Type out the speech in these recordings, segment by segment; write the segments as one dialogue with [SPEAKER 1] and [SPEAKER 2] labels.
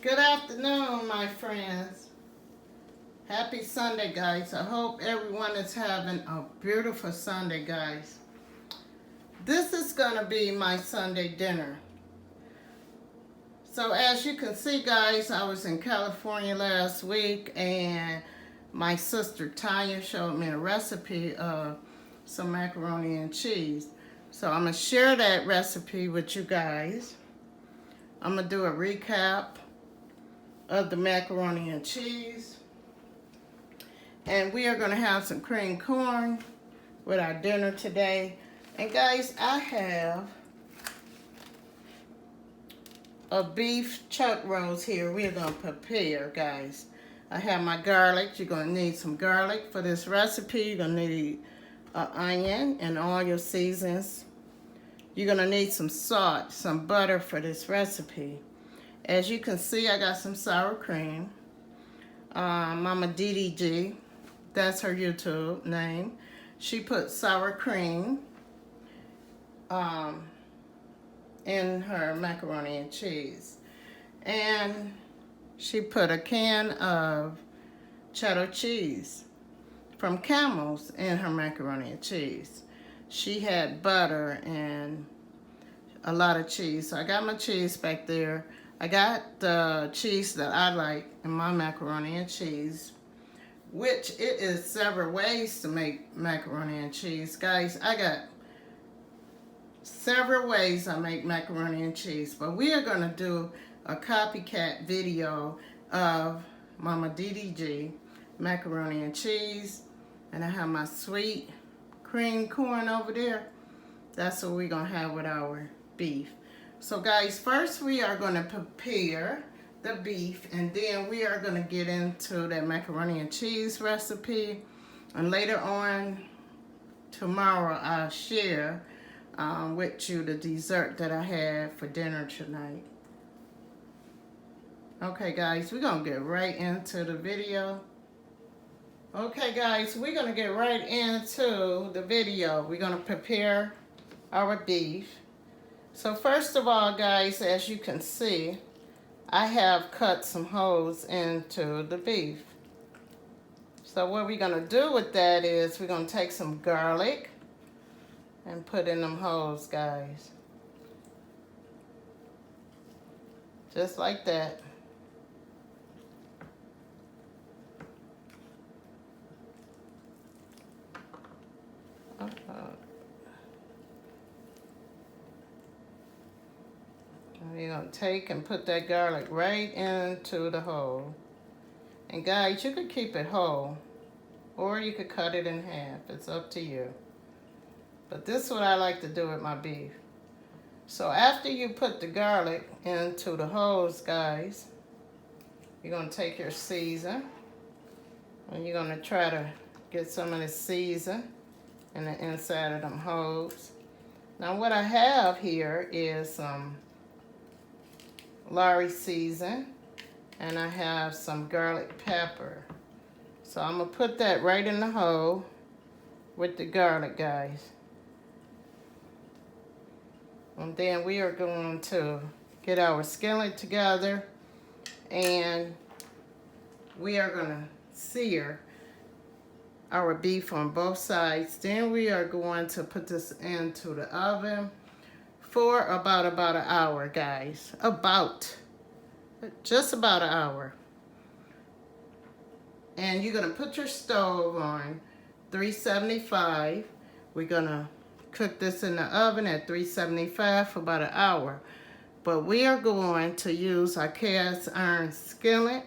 [SPEAKER 1] Good afternoon, my friends. Happy Sunday, guys. I hope everyone is having a beautiful Sunday, guys. This is going to be my Sunday dinner. So as you can see, guys, I was in California last week and my sister Tanya showed me a recipe of some macaroni and cheese. So I'm going to share that recipe with you guys. I'm going to do a recap of the macaroni and cheese. And we are going to have some cream corn with our dinner today. And guys, I have a beef chuck roast here we're going to prepare, guys. I have my garlic. You're going to need some garlic for this recipe. You're going to need an onion and all your seasons. You're going to need some salt, some butter for this recipe. As you can see, I got some sour cream. Mama DDG, that's her YouTube name. She put sour cream in her macaroni and cheese. And she put a can of cheddar cheese from Camel's in her macaroni and cheese. She had butter and a lot of cheese. So I got my cheese back there. I got the cheese that I like in my macaroni and cheese, which it is several ways to make macaroni and cheese. Guys, I got several ways I make macaroni and cheese, but we are going to do a copycat video of Mama DDG macaroni and cheese. And I have my sweet cream corn over there. That's what we're going to have with our beef. So guys, first we are going to prepare the beef, and then we are going to get into that macaroni and cheese recipe. And later on tomorrow I'll share with you the dessert that I had for dinner tonight. Okay guys, we're going to get right into the video. Okay guys, we're going to get right into the video. We're going to prepare our beef. So first of all, guys, as you can see, I have cut some holes into the beef. So what we're going to do with that is we're going to take some garlic and put in them holes, guys. Just like that. You're going to take and put that garlic right into the hole. And guys, you could keep it whole, or you could cut it in half. It's up to you. But this is what I like to do with my beef. So after you put the garlic into the holes, guys, you're going to take your season, and you're going to try to get some of the season in the inside of them holes. Now what I have here is some Lorry season, and I have some garlic pepper. So I'm going to put that right in the hole with the garlic, guys. And then we are going to get our skillet together, and we are going to sear our beef on both sides. Then we are going to put this into the oven for about an hour, guys. Just about an hour. And you're going to put your stove on 375. We're going to cook this in the oven at 375 for about an hour. But we are going to use our cast iron skillet,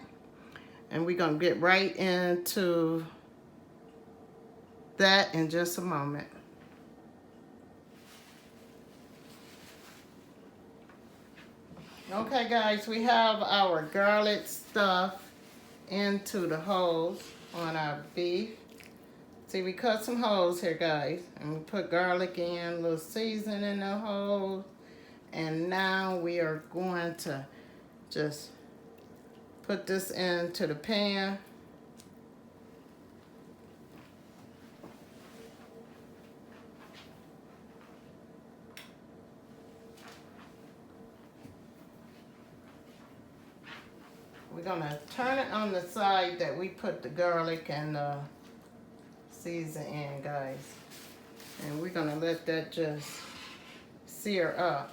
[SPEAKER 1] and we're going to get right into that in just a moment. Okay guys, we have our garlic stuff into the holes on our beef. See, we cut some holes here, guys, and we put garlic in, a little seasoning in the holes. And now we are going to just put this into the pan. We're gonna turn it on the side that we put the garlic and season in, guys. And we're gonna let that just sear up.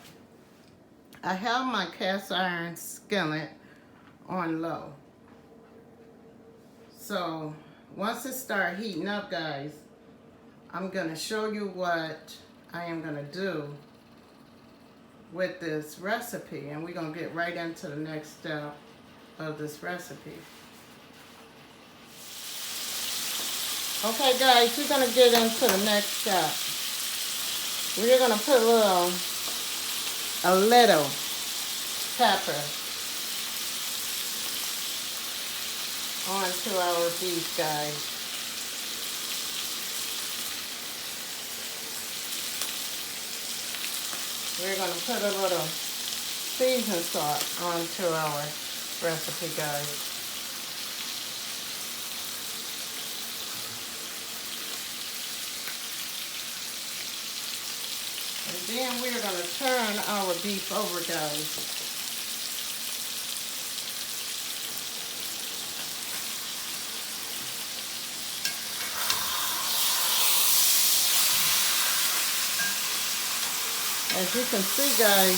[SPEAKER 1] I have my cast iron skillet on low. So once it starts heating up, guys, I'm gonna show you what I am gonna do with this recipe, and we're gonna get right into the next step of this recipe. Okay guys, we're gonna get into the next step. We're gonna put a little pepper onto our beef, guys. We're going to put a little season salt onto our recipe, guys. And then we're going to turn our beef over, guys. As you can see, guys,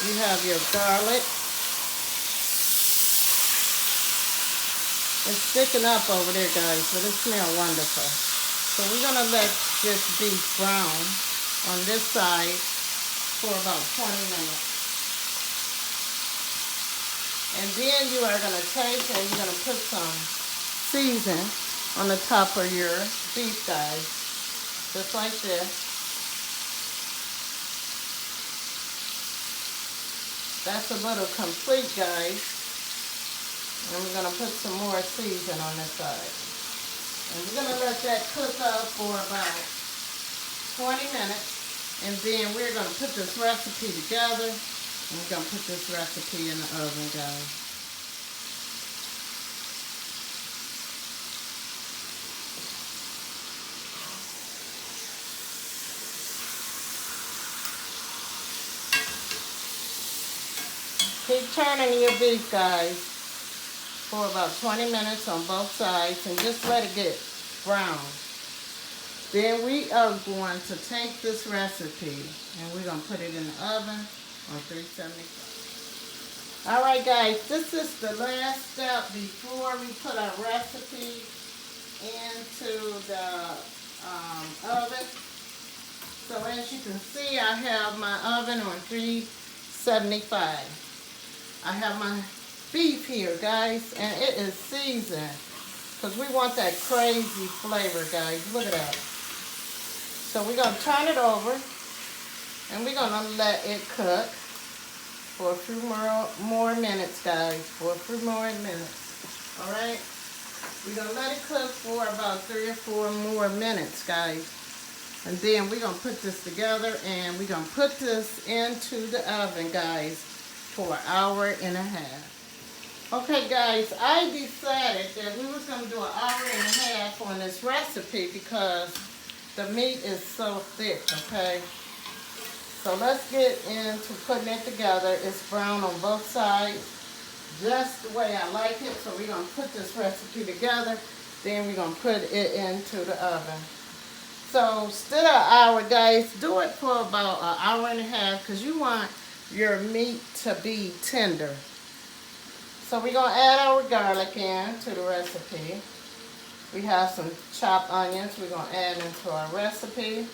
[SPEAKER 1] you have your garlic. It's sticking up over there, guys, but it smells wonderful. So we're going to let this beef brown on this side for about 20 minutes. And then you are going to take and you're going to put some season on the top of your beef, guys, just like this. That's a little complete, guys. And we're going to put some more season on this side. And we're going to let that cook up for about 20 minutes. And then we're going to put this recipe together. And we're going to put this recipe in the oven, guys. Keep turning your beef, guys, for about 20 minutes on both sides, and just let it get brown. Then we are going to take this recipe and we're going to put it in the oven on 375. Alright guys, this is the last step before we put our recipe into the oven. So as you can see, I have my oven on 375. I have my beef here, guys, and it is seasoned because we want that crazy flavor, guys. Look at that. So we're going to turn it over and we're going to let it cook for a few more minutes, guys, for a few more minutes. All right? We're going to let it cook for about 3 or 4 more minutes, guys. And then we're going to put this together and we're going to put this into the oven, guys, for an hour and a half. Okay guys, I decided that we was going to do an hour and a half on this recipe because the meat is so thick, okay? So let's get into putting it together. It's brown on both sides, just the way I like it. So we're going to put this recipe together, then we're going to put it into the oven. So instead of an hour, guys, do it for about an hour and a half because you want your meat to be tender. So we're going to add our garlic in to the recipe. We have some chopped onions we're going to add into our recipe.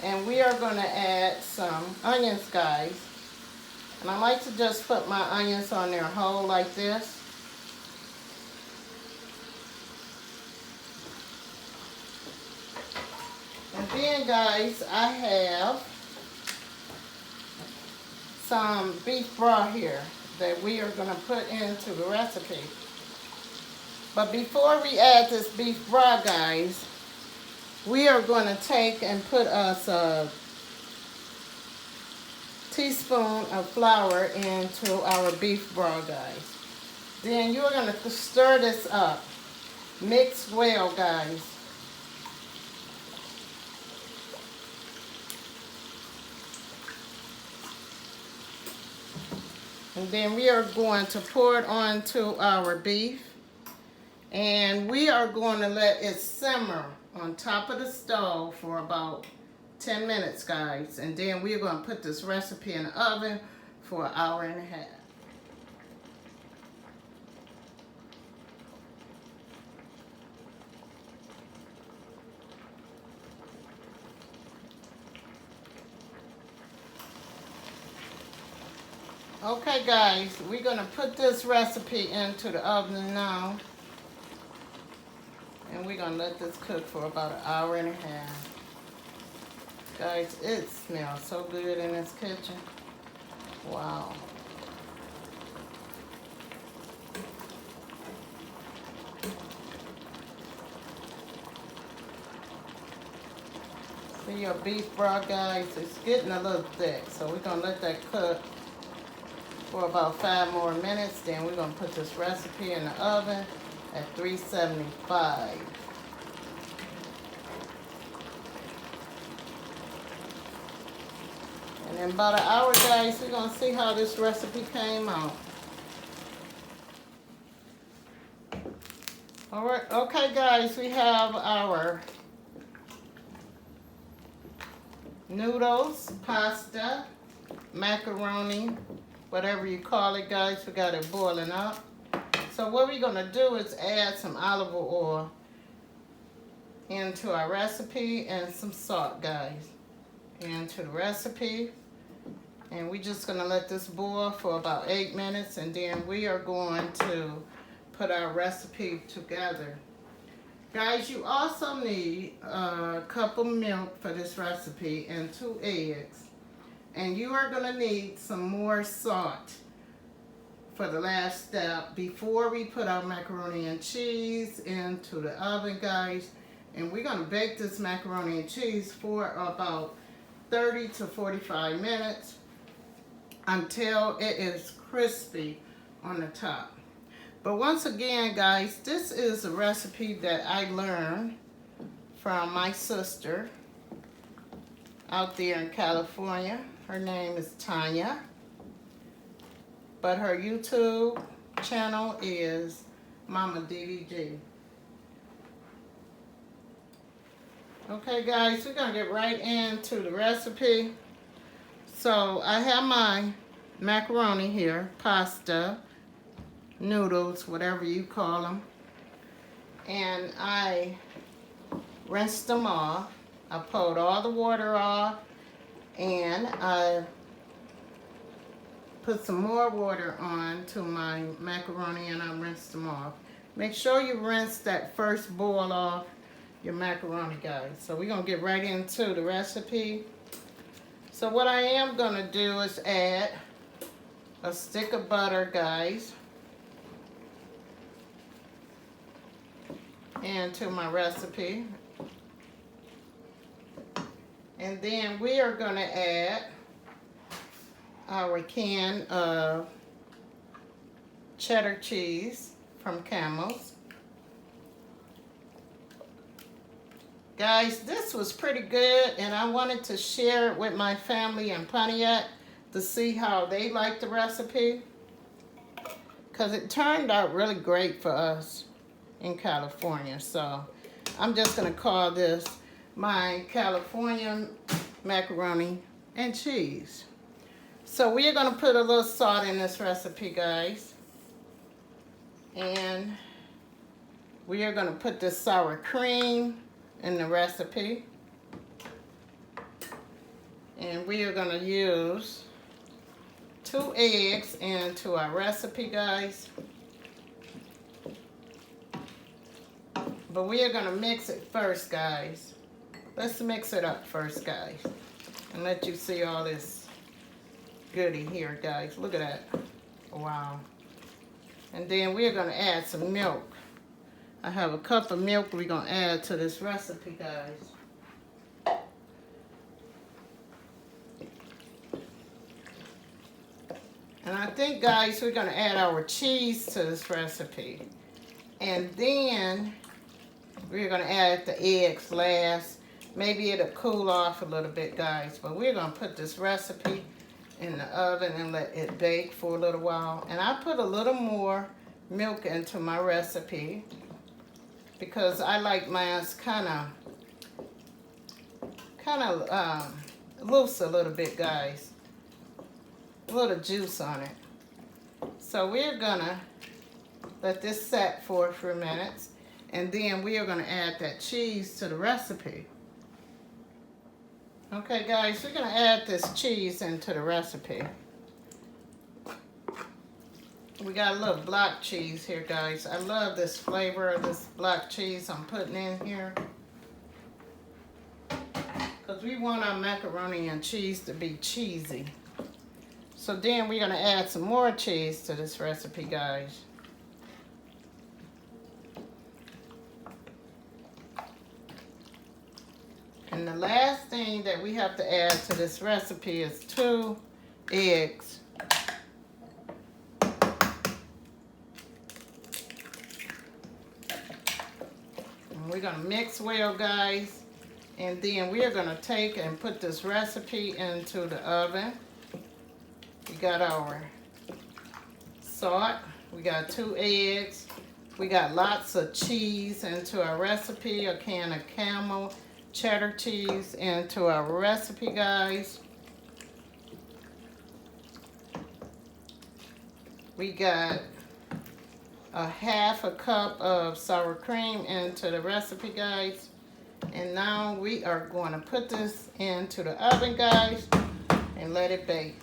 [SPEAKER 1] And we are going to add some onions, guys. And I like to just put my onions on there whole like this. And then, guys, I have some beef broth here that we are going to put into the recipe. But before we add this beef broth, guys, we are going to take and put us a teaspoon of flour into our beef broth, guys. Then you're going to stir this up. Mix well, guys. And then we are going to pour it onto our beef. And we are going to let it simmer on top of the stove for about 10 minutes, guys. And then we're going to put this recipe in the oven for an hour and a half. Okay, guys, we're going to put this recipe into the oven now. And we're going to let this cook for about an hour and a half. Guys, it smells so good in this kitchen. Wow. See your beef broth, guys? It's getting a little thick. So we're going to let that cook for about 5 more minutes. Then we're going to put this recipe in the oven at 375. And in about an hour, guys, we're going to see how this recipe came out. All right, okay, guys, we have our noodles, pasta, macaroni, whatever you call it, guys. We got it boiling up. So what we're going to do is add some olive oil into our recipe and some salt, guys, into the recipe. And we're just going to let this boil for about 8 minutes, and then we are going to put our recipe together. Guys, you also need a cup of milk for this recipe and 2 eggs. And you are going to need some more salt for the last step before we put our macaroni and cheese into the oven, guys. And we're going to bake this macaroni and cheese for about 30 to 45 minutes until it is crispy on the top. But once again, guys, this is a recipe that I learned from my sister out there in California. Her name is Tanya, but her YouTube channel is Mama DDG. Okay, guys, we're gonna get right into the recipe. So I have my macaroni here, pasta, noodles, whatever you call them, and I rinsed them off. I pulled all the water off, and I put some more water on to my macaroni, and I rinsed them off. Make sure you rinse that first boil off your macaroni, guys. So we're gonna get right into the recipe. So what I am gonna do is add a stick of butter, guys, into my recipe. And then we are going to add our can of cheddar cheese from Camel's. Guys, this was pretty good, and I wanted to share it with my family in Pontiac to see how they like the recipe, because it turned out really great for us in California. So I'm just going to call this my California macaroni and cheese. So we are going to put a little salt in this recipe, guys. And we are going to put this sour cream in the recipe. And we are going to use 2 eggs into our recipe, guys. But we are going to mix it first, guys. Let's mix it up first, guys, and let you see all this goodie here, guys. Look at that. Wow. And then we're going to add some milk. I have a cup of milk we're going to add to this recipe, guys. And I think, guys, we're going to add our cheese to this recipe. And then we're going to add the eggs last. Maybe it'll cool off a little bit, guys. But we're going to put this recipe in the oven and let it bake for a little while. And I put a little more milk into my recipe because I like mine kind of loose a little bit, guys. A little juice on it. So we're gonna let this set for a few minutes, and then we are gonna add that cheese to the recipe. Okay, guys, we're gonna add this cheese into the recipe. We got a little block cheese here, guys. I love this flavor of this block cheese I'm putting in here, because we want our macaroni and cheese to be cheesy. So then we're gonna add some more cheese to this recipe, guys. And the last thing that we have to add to this recipe is 2 eggs. And we're gonna mix well, guys. And then we are gonna take and put this recipe into the oven. We got our salt, we got 2 eggs, we got lots of cheese into our recipe, a can of Camel cheddar cheese into our recipe, guys. We got a half a cup of sour cream into the recipe, guys. And now we are going to put this into the oven, guys, and let it bake.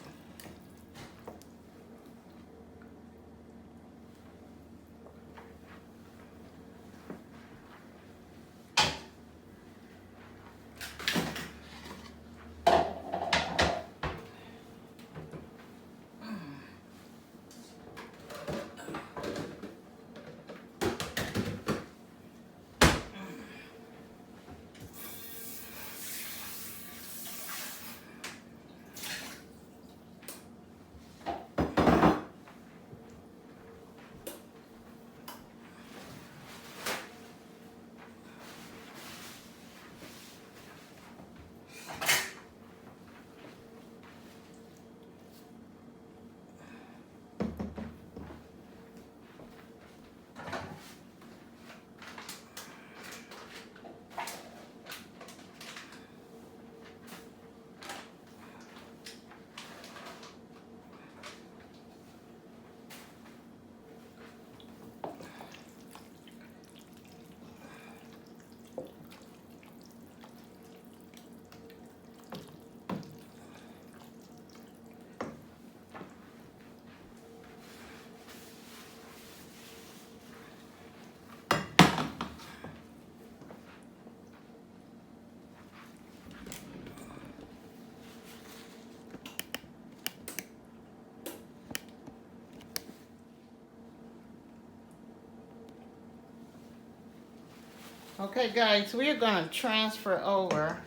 [SPEAKER 1] Okay, guys, we are going to transfer over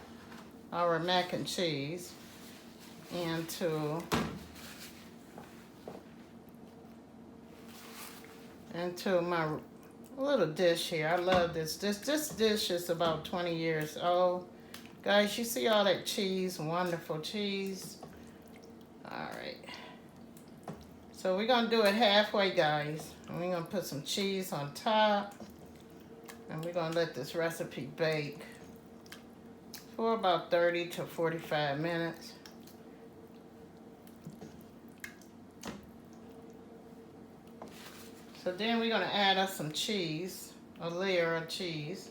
[SPEAKER 1] our mac and cheese into my little dish here. I love this. This dish is about 20 years old. Guys, you see all that cheese, wonderful cheese. All right. So we're going to do it halfway, guys. And we're going to put some cheese on top. And we're going to let this recipe bake for about 30 to 45 minutes. So then we're going to add us some cheese, a layer of cheese.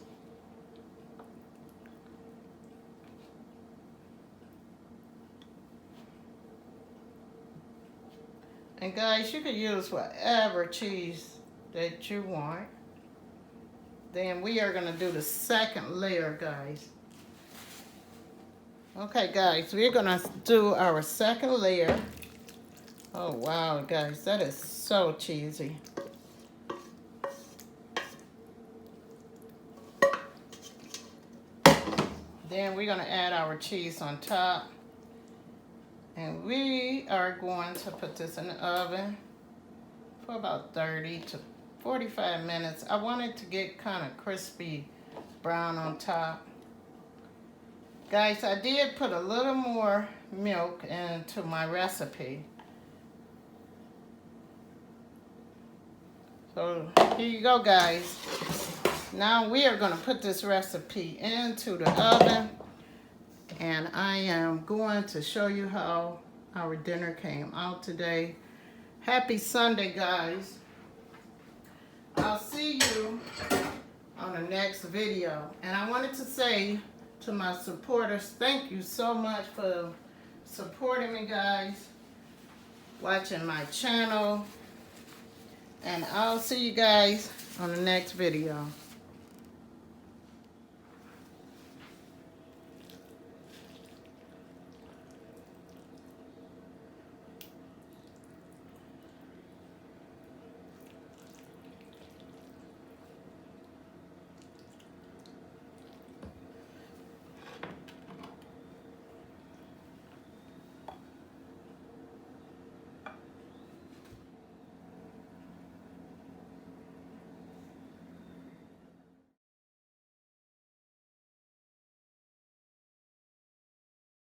[SPEAKER 1] And guys, you can use whatever cheese that you want. Then we are going to do the second layer, guys. Okay, guys, we're going to do our second layer. Oh, wow, guys, that is so cheesy. Then we're going to add our cheese on top. And we are going to put this in the oven for about 30 to 45 minutes. I want it to get kind of crispy brown on top. Guys, I did put a little more milk into my recipe. So here you go, guys. Now we are going to put this recipe into the oven, and I am going to show you how our dinner came out today. Happy Sunday, guys. I'll see you on the next video. And I wanted to say to my supporters, thank you so much for supporting me, guys, watching my channel. And I'll see you guys on the next video.